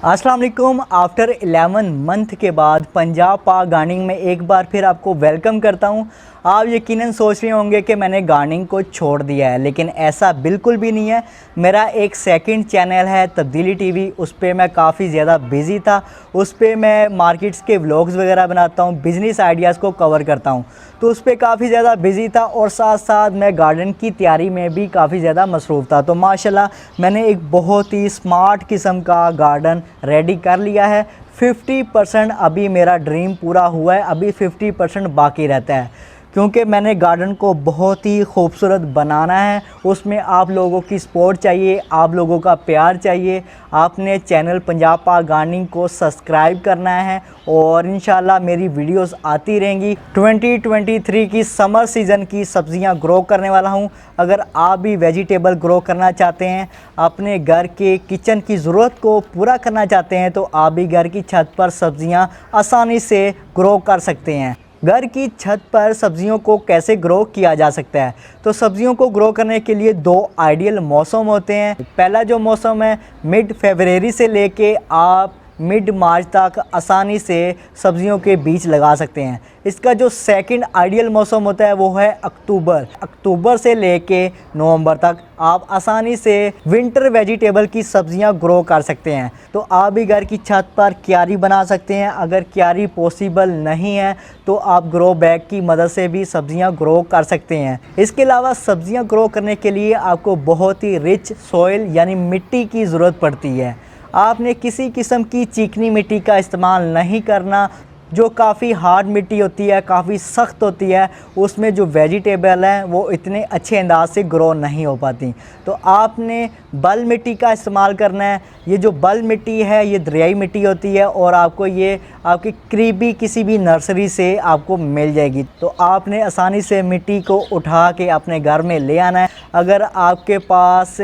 अस्सलाम वालेकुम। After 11 month के बाद पंजाब पाक गार्डनिंग में एक बार फिर आपको वेलकम करता हूं। आप यकीनन सोच रहे होंगे कि मैंने गार्डनिंग को छोड़ दिया है, लेकिन ऐसा बिल्कुल भी नहीं है। मेरा एक सेकंड चैनल है तब्दीली टीवी, उस पर मैं काफ़ी ज़्यादा बिज़ी था। उस पर मैं मार्केट्स के व्लॉग्स वगैरह बनाता हूँ, बिज़नेस आइडियाज़ को कवर करता हूँ, तो उस पर काफ़ी ज़्यादा बिज़ी था और साथ साथ मैं गार्डन की तैयारी में भी काफ़ी ज़्यादा मसरूफ़ था। तो माशाल्लाह मैंने एक बहुत ही स्मार्ट किस्म का गार्डन रेडी कर लिया है। 50% अभी मेरा ड्रीम पूरा हुआ है, अभी 50% बाकी रहता है, क्योंकि मैंने गार्डन को बहुत ही खूबसूरत बनाना है। उसमें आप लोगों की सपोर्ट चाहिए, आप लोगों का प्यार चाहिए। आपने चैनल पंजाब पाक गार्डनिंग को सब्सक्राइब करना है और इंशाल्लाह मेरी वीडियोस आती रहेंगी। 2023 की समर सीज़न की सब्ज़ियां ग्रो करने वाला हूं। अगर आप भी वेजिटेबल ग्रो करना चाहते हैं, अपने घर के किचन की ज़रूरत को पूरा करना चाहते हैं, तो आप भी घर की छत पर सब्ज़ियां आसानी से ग्रो कर सकते हैं। घर की छत पर सब्जियों को कैसे ग्रो किया जा सकता है? तो सब्जियों को ग्रो करने के लिए दो आइडियल मौसम होते हैं। पहला जो मौसम है मिड फरवरी से लेके आप मिड मार्च तक आसानी से सब्जियों के बीज लगा सकते हैं। इसका जो सेकंड आइडियल मौसम होता है वो है अक्टूबर से लेके नवंबर तक आप आसानी से विंटर वेजिटेबल की सब्जियां ग्रो कर सकते हैं। तो आप भी घर की छत पर क्यारी बना सकते हैं। अगर क्यारी पॉसिबल नहीं है तो आप ग्रो बैग की मदद से भी सब्जियां ग्रो कर सकते हैं। इसके अलावा सब्जियां ग्रो करने के लिए आपको बहुत ही रिच सॉइल यानी मिट्टी की ज़रूरत पड़ती है। आपने किसी किस्म की चिकनी मिट्टी का इस्तेमाल नहीं करना। जो काफ़ी हार्ड मिट्टी होती है, काफ़ी सख्त होती है, उसमें जो वेजिटेबल हैं वो इतने अच्छे अंदाज से ग्रो नहीं हो पाती। तो आपने बल मिट्टी का इस्तेमाल करना है। ये जो बल मिट्टी है ये दरियाई मिट्टी होती है और आपको ये आपकी करीबी किसी भी नर्सरी से आपको मिल जाएगी। तो आपने आसानी से मिट्टी को उठा के अपने घर में ले आना है। अगर आपके पास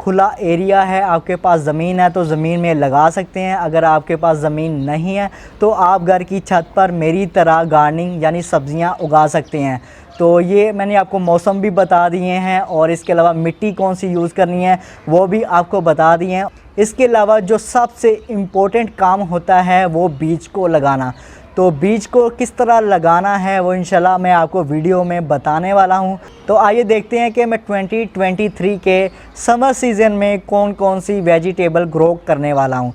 खुला एरिया है, आपके पास ज़मीन है, तो ज़मीन में लगा सकते हैं। अगर आपके पास ज़मीन नहीं है तो आप घर की छत पर मेरी तरह गार्डनिंग यानी सब्ज़ियां उगा सकते हैं। तो ये मैंने आपको मौसम भी बता दिए हैं और इसके अलावा मिट्टी कौन सी यूज़ करनी है वो भी आपको बता दिए हैं। इसके अलावा जो सबसे इम्पोर्टेंट काम होता है वो बीज को लगाना। तो बीज को किस तरह लगाना है वो इंशाल्लाह मैं आपको वीडियो में बताने वाला हूं। तो आइए देखते हैं कि मैं 2023 के समर सीज़न में कौन कौन सी वेजिटेबल ग्रो करने वाला हूं।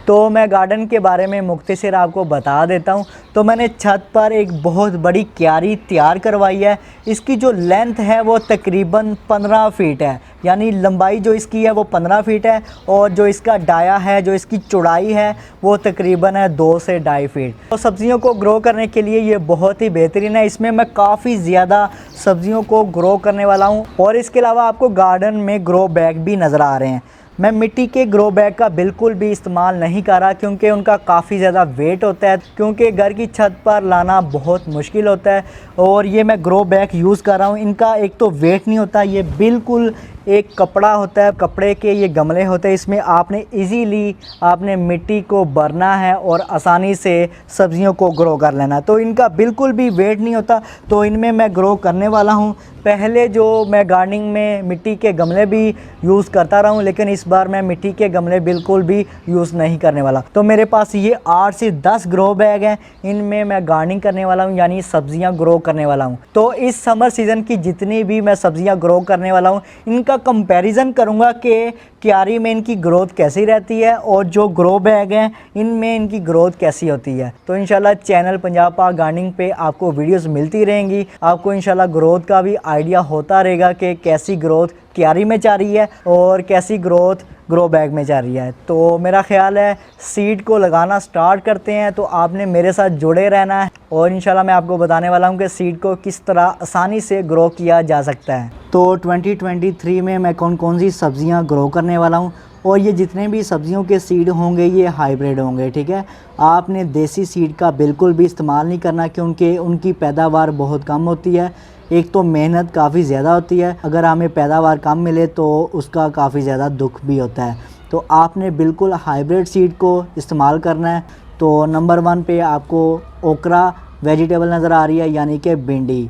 तो मैं गार्डन के बारे में मुख्तसर आपको बता देता हूं। तो मैंने छत पर एक बहुत बड़ी क्यारी तैयार करवाई है। इसकी जो लेंथ है वो तकरीबन 15 फीट है, यानी लंबाई जो इसकी है वो 15 फीट है और जो इसका डाया है, जो इसकी चौड़ाई है वो तकरीबन है 2 से 2.5 फीट। तो सब्ज़ियों को ग्रो करने के लिए ये बहुत ही बेहतरीन है। इसमें मैं काफ़ी ज़्यादा सब्ज़ियों को ग्रो करने वाला हूँ और इसके अलावा आपको गार्डन में ग्रो बैग भी नज़र आ रहे हैं। मैं मिट्टी के ग्रो बैग का बिल्कुल भी इस्तेमाल नहीं कर रहा, क्योंकि उनका काफ़ी ज़्यादा वेट होता है, क्योंकि घर की छत पर लाना बहुत मुश्किल होता है। और ये मैं ग्रो बैग यूज़ कर रहा हूँ। इनका एक तो वेट नहीं होता, ये बिल्कुल एक कपड़ा होता है, कपड़े के ये गमले होते हैं। इसमें आपने इजीली आपने मिट्टी को भरना है और आसानी से सब्जियों को ग्रो कर लेना। तो इनका बिल्कुल भी वेट नहीं होता, तो इनमें मैं ग्रो करने वाला हूँ। पहले जो मैं गार्डनिंग में मिट्टी के गमले भी यूज़ करता रहा हूँ, लेकिन इस बार मैं मिट्टी के गमले बिल्कुल भी यूज़ नहीं करने वाला। तो मेरे पास ये 8 से 10 ग्रो बैग हैं, इनमें मैं गार्डनिंग करने वाला हूँ, यानी सब्जियाँ ग्रो करने वाला हूँ। तो इस समर सीज़न की जितनी भी मैं सब्जियाँ ग्रो करने वाला हूँ इनका कंपैरिजन करूंगा कि क्यारी में इनकी ग्रोथ कैसी रहती है और जो ग्रो बैग हैं इनमें इनकी ग्रोथ कैसी होती है। तो इंशाल्लाह चैनल पंजाब पाक गार्डनिंग पे आपको वीडियोस मिलती रहेंगी। आपको इंशाल्लाह ग्रोथ का भी आइडिया होता रहेगा कि कैसी ग्रोथ क्यारी में जा रही है और कैसी ग्रोथ ग्रो बैग में जा रही है। तो मेरा ख्याल है सीड को लगाना स्टार्ट करते हैं। तो आपने मेरे साथ जुड़े रहना है और इंशाल्लाह मैं आपको बताने वाला हूं कि सीड को किस तरह आसानी से ग्रो किया जा सकता है। तो 2023 में मैं कौन कौन सी सब्ज़ियां ग्रो करने वाला हूं, और ये जितने भी सब्जियों के सीड होंगे ये हाइब्रिड होंगे, ठीक है। आपने देसी सीड का बिल्कुल भी इस्तेमाल नहीं करना, क्योंकि उनकी पैदावार बहुत कम होती है। एक तो मेहनत काफ़ी ज़्यादा होती है, अगर हमें पैदावार कम मिले तो उसका काफ़ी ज़्यादा दुख भी होता है। तो आपने बिल्कुल हाइब्रिड सीड को इस्तेमाल करना है। तो नंबर 1 पे आपको ओकरा वेजिटेबल नज़र आ रही है, यानी कि भिंडी।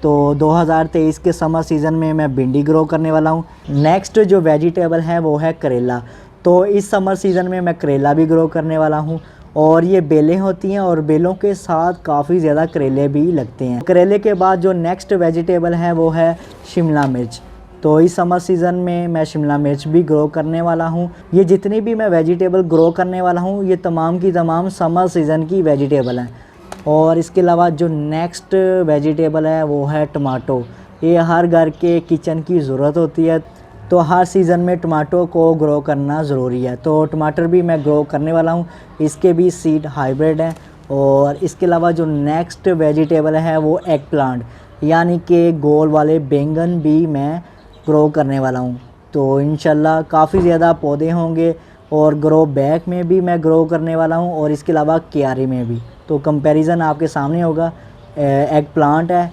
तो 2023 के समर सीज़न में मैं भिंडी ग्रो करने वाला हूँ। नेक्स्ट जो वेजिटेबल है वो है करेला। तो इस समर सीज़न में मैं करेला भी ग्रो करने वाला हूँ और ये बेलें होती हैं और बेलों के साथ काफ़ी ज़्यादा करेले भी लगते हैं। करेले के बाद जो नेक्स्ट वेजिटेबल है वो है शिमला मिर्च। तो इस समर सीज़न में मैं शिमला मिर्च भी ग्रो करने वाला हूँ। ये जितनी भी मैं वेजिटेबल ग्रो करने वाला हूँ ये तमाम की तमाम समर सीज़न की वेजिटेबल हैं। और इसके अलावा जो नेक्स्ट वेजिटेबल है वो है टमाटो। ये हर घर के किचन की ज़रूरत होती है, तो हर सीज़न में टमाटो को ग्रो करना ज़रूरी है। तो टमाटर भी मैं ग्रो करने वाला हूँ, इसके भी सीड हाइब्रिड हैं। और इसके अलावा जो नेक्स्ट वेजिटेबल है वो एग प्लांट यानी कि गोल वाले बैंगन भी मैं ग्रो करने वाला हूँ। तो इंशाल्लाह काफ़ी ज़्यादा पौधे होंगे और ग्रो बैग में भी मैं ग्रो करने वाला हूँ और इसके अलावा क्यारी में भी। तो कंपैरिजन आपके सामने होगा। एग प्लांट है।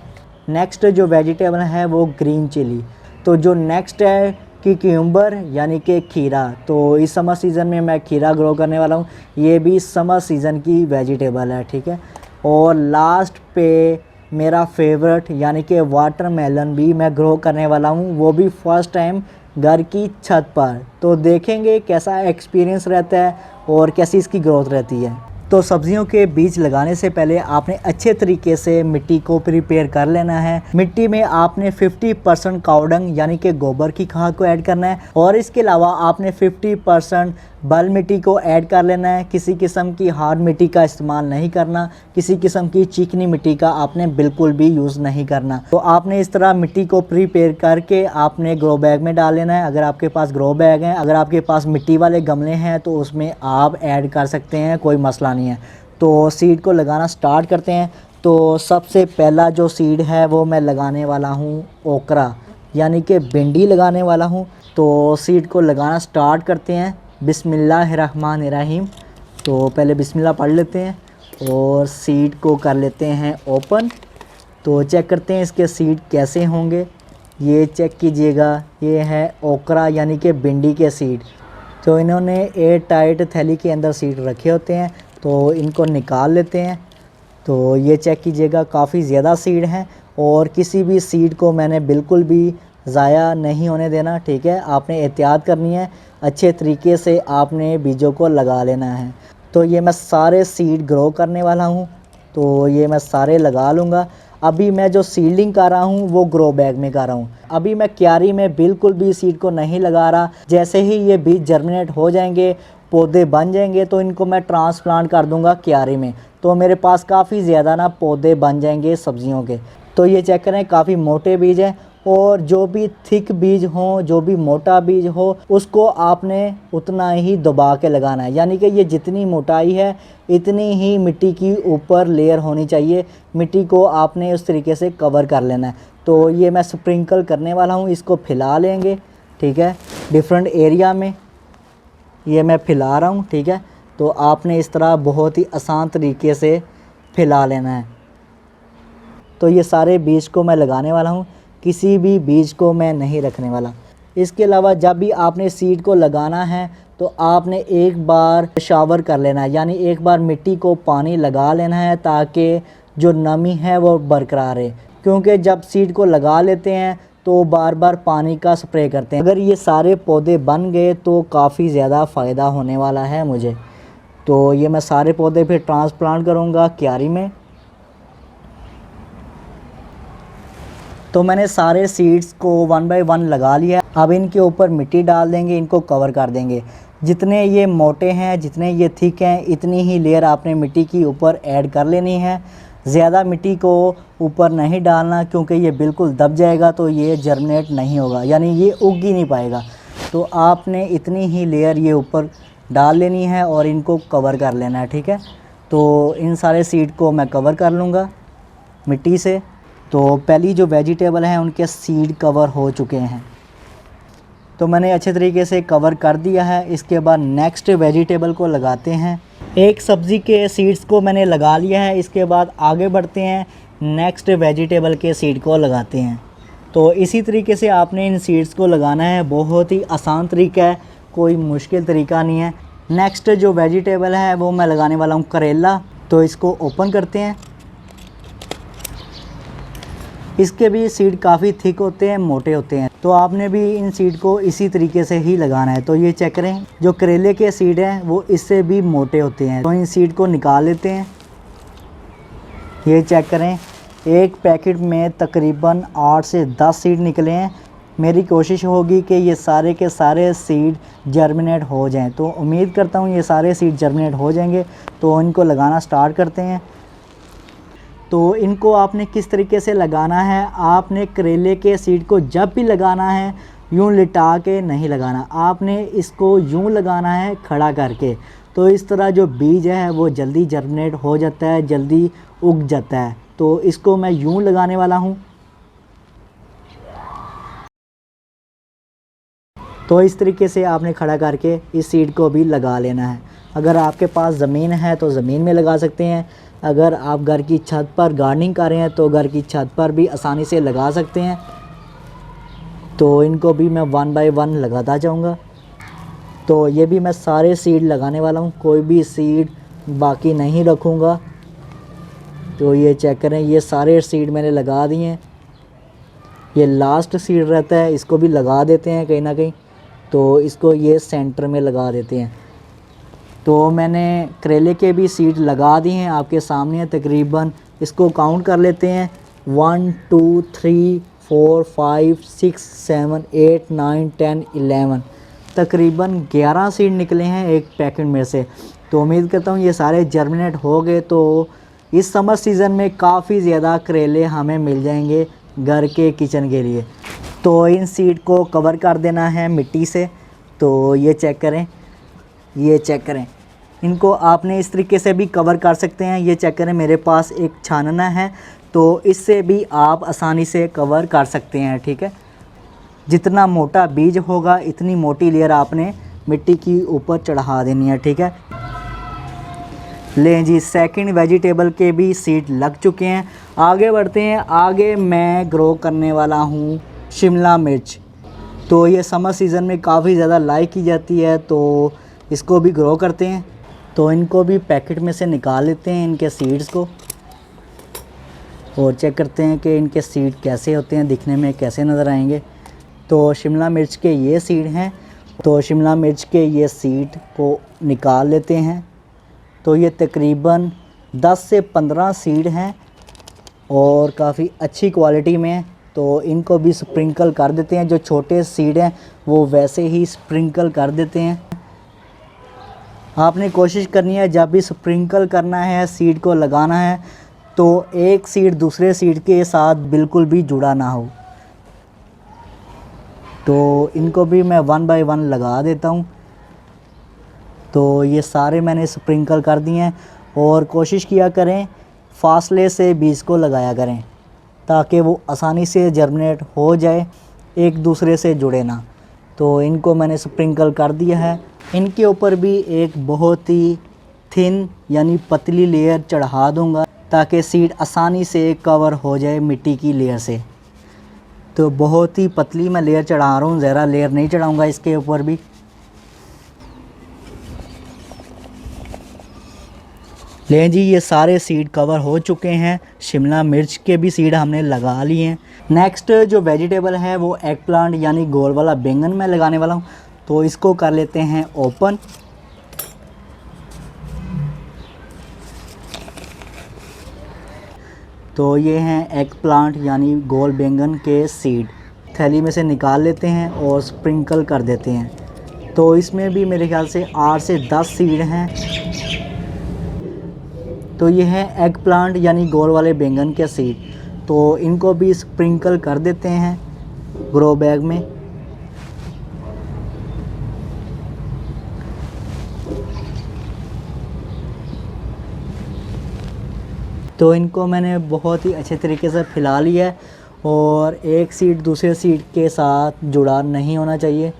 नेक्स्ट जो वेजिटेबल है वो ग्रीन चिली। तो जो नेक्स्ट है क्यूकम्बर यानी कि खीरा। तो इस समर सीज़न में मैं खीरा ग्रो करने वाला हूँ, ये भी समर सीज़न की वेजिटेबल है, ठीक है। और लास्ट पे मेरा फेवरेट यानी कि वाटरमेलन भी मैं ग्रो करने वाला हूँ, वो भी फर्स्ट टाइम घर की छत पर। तो देखेंगे कैसा एक्सपीरियंस रहता है और कैसी इसकी ग्रोथ रहती है। तो सब्जियों के बीज लगाने से पहले आपने अच्छे तरीके से मिट्टी को प्रिपेयर कर लेना है। मिट्टी में आपने 50% कावडंग यानी कि गोबर की खाद को ऐड करना है और इसके अलावा आपने 50% बल मिट्टी को ऐड कर लेना है। किसी किस्म की हार्ड मिट्टी का इस्तेमाल नहीं करना, किसी किस्म की चिकनी मिट्टी का आपने बिल्कुल भी यूज़ नहीं करना। तो आपने इस तरह मिट्टी को प्रिपेयर करके आपने ग्रो बैग में डाल लेना है। अगर आपके पास ग्रो बैग है, अगर आपके पास मिट्टी वाले गमले हैं तो उसमें आप ऐड कर सकते हैं, कोई मसला नहीं है। तो सीड को लगाना स्टार्ट करते हैं। तो सबसे पहला जो सीड है वो मैं लगाने वाला हूँ ओकरा यानी कि भिंडी लगाने वाला हूँ। तो सीड को लगाना स्टार्ट करते हैं। बिस्मिल्लाहिर्रहमानिर्रहीम। तो पहले बिस्मिल्लाह पढ़ लेते हैं और सीड को कर लेते हैं ओपन। तो चेक करते हैं इसके सीड कैसे होंगे। ये चेक कीजिएगा, ये है ओकरा यानी कि भिंडी के सीड। तो इन्होंने एयर टाइट थैली के अंदर सीड रखे होते हैं, तो इनको निकाल लेते हैं। तो ये चेक कीजिएगा काफ़ी ज़्यादा सीड हैं और किसी भी सीड को मैंने बिल्कुल भी ज़ाया नहीं होने देना, ठीक है। आपने एहतियात करनी है, अच्छे तरीके से आपने बीजों को लगा लेना है। तो ये मैं सारे सीड ग्रो करने वाला हूँ, तो ये मैं सारे लगा लूँगा। अभी मैं जो सीडलिंग कर रहा हूँ वो ग्रो बैग में कर रहा हूँ। अभी मैं क्यारी में बिल्कुल भी सीड को नहीं लगा रहा। जैसे ही ये बीज जर्मिनेट हो जाएंगे, पौधे बन जाएंगे, तो इनको मैं ट्रांसप्लांट कर दूंगा क्यारी में। तो मेरे पास काफ़ी ज़्यादा ना पौधे बन जाएंगे सब्जियों के। तो ये चेक करें, काफ़ी मोटे बीज हैं और जो भी थिक बीज हो, जो भी मोटा बीज हो, उसको आपने उतना ही दबा के लगाना है। यानी कि ये जितनी मोटाई है इतनी ही मिट्टी की ऊपर लेयर होनी चाहिए। मिट्टी को आपने उस तरीके से कवर कर लेना है। तो ये मैं स्प्रिंकल करने वाला हूँ, इसको फैला लेंगे, ठीक है। डिफरेंट एरिया में ये मैं फैला रहा हूँ, ठीक है। तो आपने इस तरह बहुत ही आसान तरीके से फैला लेना है। तो ये सारे बीज को मैं लगाने वाला हूँ, किसी भी बीज को मैं नहीं रखने वाला। इसके अलावा जब भी आपने सीड को लगाना है तो आपने एक बार शावर कर लेना है, यानी एक बार मिट्टी को पानी लगा लेना है ताकि जो नमी है वो बरकरार रहे। क्योंकि जब सीड को लगा लेते हैं तो बार बार पानी का स्प्रे करते हैं। अगर ये सारे पौधे बन गए तो काफ़ी ज़्यादा फ़ायदा होने वाला है मुझे। तो ये मैं सारे पौधे फिर ट्रांसप्लांट करूँगा क्यारी में। तो मैंने सारे सीड्स को 1 बाय 1 लगा लिया। अब इनके ऊपर मिट्टी डाल देंगे, इनको कवर कर देंगे। जितने ये मोटे हैं, जितने ये थिक हैं, इतनी ही लेयर आपने मिट्टी की ऊपर ऐड कर लेनी है। ज़्यादा मिट्टी को ऊपर नहीं डालना क्योंकि ये बिल्कुल दब जाएगा तो ये जर्मिनेट नहीं होगा, यानी ये उग ही नहीं पाएगा। तो आपने इतनी ही लेयर ये ऊपर डाल लेनी है और इनको कवर कर लेना है, ठीक है। तो इन सारे सीड को मैं कवर कर लूँगा मिट्टी से। तो पहली जो वेजिटेबल हैं उनके सीड कवर हो चुके हैं, तो मैंने अच्छे तरीके से कवर कर दिया है। इसके बाद नेक्स्ट वेजिटेबल को लगाते हैं। एक सब्ज़ी के सीड्स को मैंने लगा लिया है, इसके बाद आगे बढ़ते हैं, नेक्स्ट वेजिटेबल के सीड को लगाते हैं। तो इसी तरीके से आपने इन सीड्स को लगाना है, बहुत ही आसान तरीका है, कोई मुश्किल तरीका नहीं है। नेक्स्ट जो वेजिटेबल है वो मैं लगाने वाला हूँ करेला। तो इसको ओपन करते हैं। इसके भी सीड काफ़ी थिक होते हैं, मोटे होते हैं। तो आपने भी इन सीड को इसी तरीके से ही लगाना है। तो ये चेक करें, जो करेले के सीड हैं वो इससे भी मोटे होते हैं। तो इन सीड को निकाल लेते हैं। ये चेक करें, एक पैकेट में तकरीबन 8 से 10 सीड निकले हैं। मेरी कोशिश होगी कि ये सारे के सारे सीड जर्मिनेट हो जाएं। तो उम्मीद करता हूँ ये सारे सीड जर्मिनेट हो जाएंगे। तो इनको लगाना स्टार्ट करते हैं। तो इनको आपने किस तरीके से लगाना है, आपने करेले के सीड को जब भी लगाना है यूँ लिटा के नहीं लगाना, आपने इसको यूँ लगाना है खड़ा करके। तो इस तरह जो बीज है वो जल्दी जर्मिनेट हो जाता है, जल्दी उग जाता है। तो इसको मैं यूँ लगाने वाला हूँ। तो इस तरीके से आपने खड़ा करके इस सीड को भी लगा लेना है। अगर आपके पास ज़मीन है तो ज़मीन में लगा सकते हैं। अगर आप घर की छत पर गार्डनिंग कर रहे हैं तो घर की छत पर भी आसानी से लगा सकते हैं। तो इनको भी मैं 1 बाय 1 लगाता जाऊंगा। तो ये भी मैं सारे सीड लगाने वाला हूँ, कोई भी सीड बाकी नहीं रखूँगा। तो ये चेक करें, ये सारे सीड मैंने लगा दिए हैं। ये लास्ट सीड रहता है, इसको भी लगा देते हैं कहीं ना कहीं। तो इसको ये सेंटर में लगा देते हैं। तो मैंने करेले के भी सीड लगा दिए हैं, आपके सामने है। तकरीबन इसको काउंट कर लेते हैं, 1 2 3 4 5 6 7 8 9 10 11, तकरीबन 11 सीड निकले हैं एक पैकेट में से। तो उम्मीद करता हूँ ये सारे जर्मिनेट हो गए। तो इस समर सीज़न में काफ़ी ज़्यादा करेले हमें मिल जाएंगे घर के किचन के लिए। तो इन सीड को कवर कर देना है मिट्टी से। तो ये चेक करें, ये चेक करें, इनको आपने इस तरीके से भी कवर कर सकते हैं। ये चेक करें, मेरे पास एक छानना है, तो इससे भी आप आसानी से कवर कर सकते हैं। ठीक है, जितना मोटा बीज होगा इतनी मोटी लेयर आपने मिट्टी की ऊपर चढ़ा देनी है। ठीक है, लें जी, सेकंड वेजिटेबल के भी सीड लग चुके हैं। आगे बढ़ते हैं। आगे मैं ग्रो करने वाला हूँ शिमला मिर्च। तो ये समर सीज़न में काफ़ी ज़्यादा लाइक की जाती है, तो इसको भी ग्रो करते हैं। तो इनको भी पैकेट में से निकाल लेते हैं, इनके सीड्स को, और चेक करते हैं कि इनके सीड कैसे होते हैं, दिखने में कैसे नज़र आएंगे। तो शिमला मिर्च के ये सीड हैं। तो शिमला मिर्च के ये सीड को निकाल लेते हैं। तो ये तकरीबन 10 से 15 सीड हैं और काफ़ी अच्छी क्वालिटी में। तो इनको भी स्प्रिंकल कर देते हैं। जो छोटे सीड हैं वो वैसे ही स्प्रिंकल कर देते हैं। आपने कोशिश करनी है जब भी स्प्रिंकल करना है, सीड को लगाना है, तो एक सीड दूसरे सीड के साथ बिल्कुल भी जुड़ा ना हो। तो इनको भी मैं 1 बाय 1 लगा देता हूँ। तो ये सारे मैंने स्प्रिंकल कर दिए हैं। और कोशिश किया करें फासले से बीज को लगाया करें, ताकि वो आसानी से जर्मिनेट हो जाए, एक दूसरे से जुड़े ना। तो इनको मैंने स्प्रिंकल कर दिया है। इनके ऊपर भी एक बहुत ही थिन यानी पतली लेयर चढ़ा दूंगा, ताकि सीड आसानी से कवर हो जाए मिट्टी की लेयर से। तो बहुत ही पतली मैं लेयर चढ़ा रहा हूँ, ज़रा लेयर नहीं चढ़ाऊँगा इसके ऊपर भी। लें जी, ये सारे सीड कवर हो चुके हैं। शिमला मिर्च के भी सीड हमने लगा लिए हैं। नेक्स्ट जो वेजिटेबल है वो एग प्लांट यानी गोल वाला बैंगन मैं लगाने वाला हूँ। तो इसको कर लेते हैं ओपन। तो ये हैं एग प्लांट यानी गोल बैंगन के सीड। थैली में से निकाल लेते हैं और स्प्रिंकल कर देते हैं। तो इसमें भी मेरे ख्याल से 8 से 10 सीड हैं। तो ये है एग प्लांट यानी गोल वाले बैंगन के सीड। तो इनको भी स्प्रिंकल कर देते हैं ग्रो बैग में। तो इनको मैंने बहुत ही अच्छे तरीके से फैला लिया है, और एक सीड दूसरे सीड के साथ जुड़ा नहीं होना चाहिए।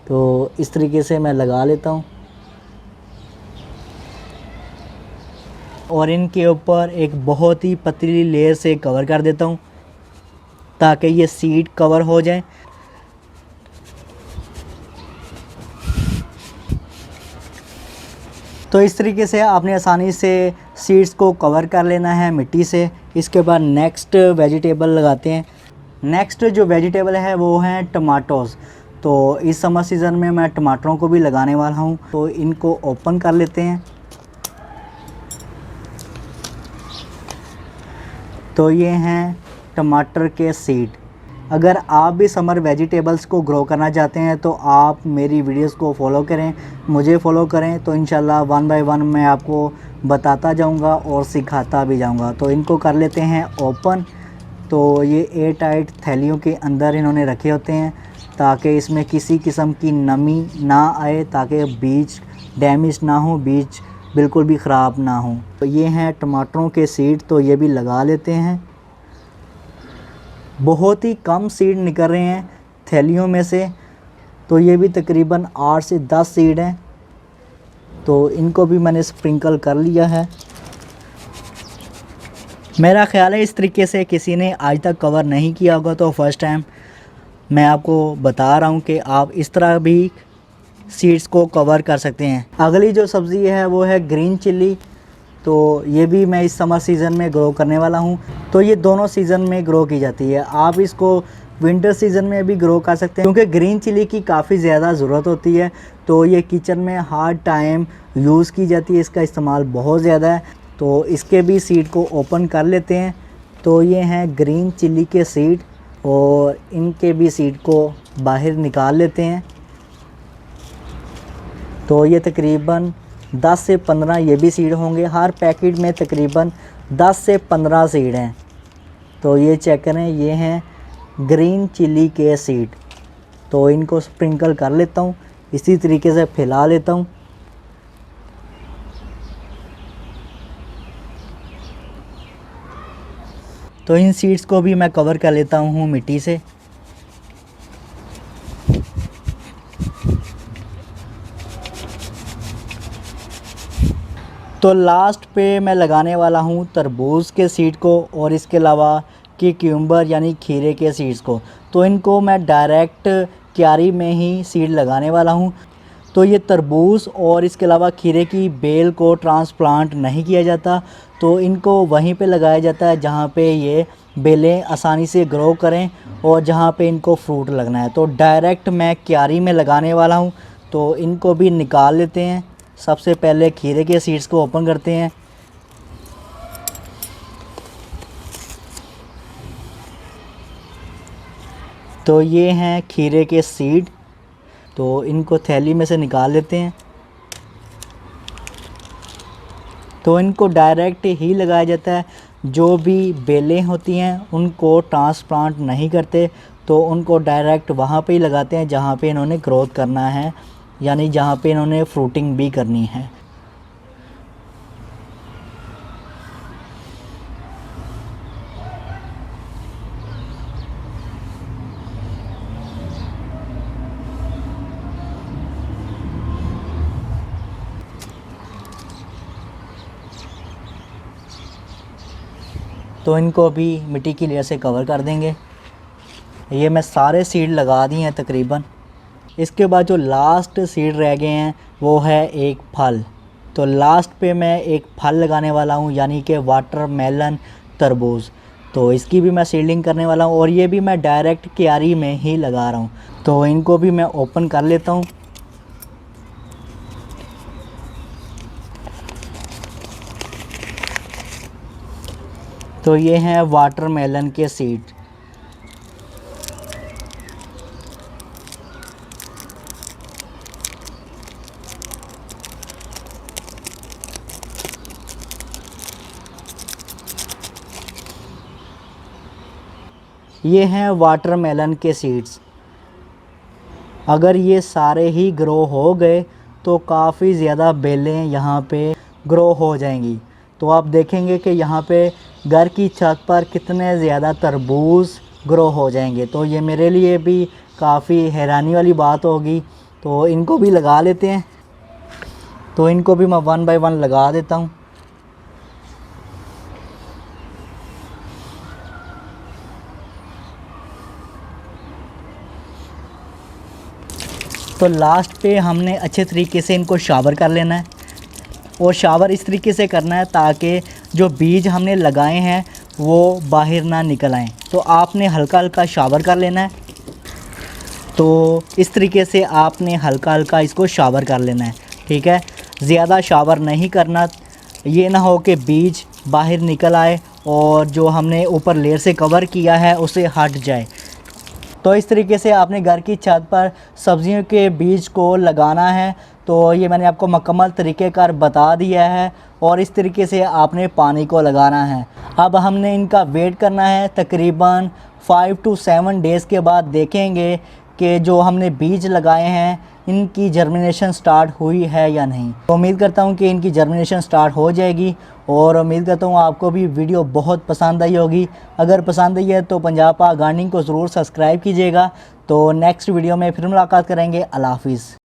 तो इस तरीके से मैं लगा लेता हूँ, और इनके ऊपर एक बहुत ही पतली लेयर से कवर कर देता हूँ, ताकि ये सीड कवर हो जाए। तो इस तरीके से आपने आसानी से सीड्स को कवर कर लेना है मिट्टी से। इसके बाद नेक्स्ट वेजिटेबल लगाते हैं। नेक्स्ट जो वेजिटेबल है वो है टमाटोज़। तो इस समर सीज़न में मैं टमाटरों को भी लगाने वाला हूँ, तो इनको ओपन कर लेते हैं। तो ये हैं टमाटर के सीड। अगर आप भी समर वेजिटेबल्स को ग्रो करना चाहते हैं तो आप मेरी वीडियोस को फॉलो करें, मुझे फॉलो करें, तो इंशाल्लाह 1 बाय 1 मैं आपको बताता जाऊंगा और सिखाता भी जाऊंगा। तो इनको कर लेते हैं ओपन। तो ये एयर टाइट थैलियों के अंदर इन्होंने रखे होते हैं ताकि इसमें किसी किस्म की नमी ना आए, ताकि बीज डैमेज ना हो, बीज बिल्कुल भी ख़राब ना हो। तो ये हैं टमाटरों के सीड, तो ये भी लगा लेते हैं। बहुत ही कम सीड निकल रहे हैं थैलियों में से, तो ये भी तकरीबन 8 से 10 सीड हैं। तो इनको भी मैंने स्प्रिंकल कर लिया है। मेरा ख़्याल है इस तरीके से किसी ने आज तक कवर नहीं किया होगा, तो फर्स्ट टाइम मैं आपको बता रहा हूँ कि आप इस तरह भी सीड्स को कवर कर सकते हैं। अगली जो सब्ज़ी है वो है ग्रीन चिल्ली। तो ये भी मैं इस समर सीज़न में ग्रो करने वाला हूँ। तो ये दोनों सीज़न में ग्रो की जाती है। आप इसको विंटर सीज़न में भी ग्रो कर सकते हैं, क्योंकि ग्रीन चिली की काफ़ी ज़्यादा ज़रूरत होती है। तो ये किचन में हर टाइम यूज़ की जाती है, इसका इस्तेमाल बहुत ज़्यादा है। तो इसके भी सीड को ओपन कर लेते हैं। तो ये हैं ग्रीन चिली के सीड, और इनके भी सीड को बाहर निकाल लेते हैं। तो ये तकरीबन 10 से 15 ये भी सीड होंगे। हर पैकेट में तकरीबन 10 से 15 सीड हैं। तो ये चेक करें, ये हैं ग्रीन चिली के सीड। तो इनको स्प्रिंकल कर लेता हूँ, इसी तरीके से फैला लेता हूँ। तो इन सीड्स को भी मैं कवर कर लेता हूँ मिट्टी से। तो लास्ट पे मैं लगाने वाला हूँ तरबूज के सीड को, और इसके अलावा क्यूकम्बर यानी खीरे के सीड्स को। तो इनको मैं डायरेक्ट क्यारी में ही सीड लगाने वाला हूँ। तो ये तरबूज और इसके अलावा खीरे की बेल को ट्रांसप्लांट नहीं किया जाता, तो इनको वहीं पे लगाया जाता है जहाँ पे ये बेलें आसानी से ग्रो करें और जहाँ पे इनको फ्रूट लगना है। तो डायरेक्ट मैं क्यारी में लगाने वाला हूँ। तो इनको भी निकाल लेते हैं। सबसे पहले खीरे के सीड्स को ओपन करते हैं। तो ये हैं खीरे के सीड। तो इनको थैली में से निकाल लेते हैं। तो इनको डायरेक्ट ही लगाया जाता है। जो भी बेलें होती हैं उनको ट्रांसप्लांट नहीं करते, तो उनको डायरेक्ट वहाँ पे ही लगाते हैं जहाँ पे इन्होंने ग्रोथ करना है, यानी जहाँ पे इन्होंने फ्रूटिंग भी करनी है। तो इनको अभी मिट्टी की लेयर से कवर कर देंगे। ये मैं सारे सीड लगा दिए हैं तकरीबन। इसके बाद जो लास्ट सीड रह गए हैं वो है एक फल। तो लास्ट पे मैं एक फल लगाने वाला हूँ, यानी कि वाटरमेलन तरबूज। तो इसकी भी मैं सीडलिंग करने वाला हूँ, और ये भी मैं डायरेक्ट क्यारी में ही लगा रहा हूँ। तो इनको भी मैं ओपन कर लेता हूँ। तो ये हैं वाटरमेलन के सीड। ये हैं वाटरमेलन के सीड्स। अगर ये सारे ही ग्रो हो गए तो काफ़ी ज़्यादा बेलें यहाँ पे ग्रो हो जाएंगी। तो आप देखेंगे कि यहाँ पे घर की छत पर कितने ज़्यादा तरबूज ग्रो हो जाएंगे। तो ये मेरे लिए भी काफ़ी हैरानी वाली बात होगी। तो इनको भी लगा लेते हैं। तो इनको भी मैं 1 बाय 1 लगा देता हूँ। तो लास्ट पे हमने अच्छे तरीके से इनको शावर कर लेना है, और शावर इस तरीके से करना है ताकि जो बीज हमने लगाए हैं वो बाहर ना निकल आएँ। तो आपने हल्का हल्का शावर कर लेना है। तो इस तरीके से आपने हल्का हल्का इसको शावर कर लेना है, ठीक है। ज़्यादा शावर नहीं करना, ये ना हो कि बीज बाहर निकल आए और जो हमने ऊपर लेयर से कवर किया है उसे हट जाए। तो इस तरीके से आपने घर की छत पर सब्जियों के बीज को लगाना है। तो ये मैंने आपको मुकम्मल तरीक़ेकार बता दिया है और इस तरीके से आपने पानी को लगाना है। अब हमने इनका वेट करना है, तकरीबन 5 to 7 डेज़ के बाद देखेंगे कि जो हमने बीज लगाए हैं इनकी जर्मिनेशन स्टार्ट हुई है या नहीं। तो उम्मीद करता हूँ कि इनकी जर्मिनेशन स्टार्ट हो जाएगी और उम्मीद करता हूँ आपको भी वीडियो बहुत पसंद आई होगी। अगर पसंद आई है तो पंजाब पाक गार्डनिंग को ज़रूर सब्सक्राइब कीजिएगा। तो नेक्स्ट वीडियो में फिर मुलाकात करेंगे। अल्लाह हाफ़िज़।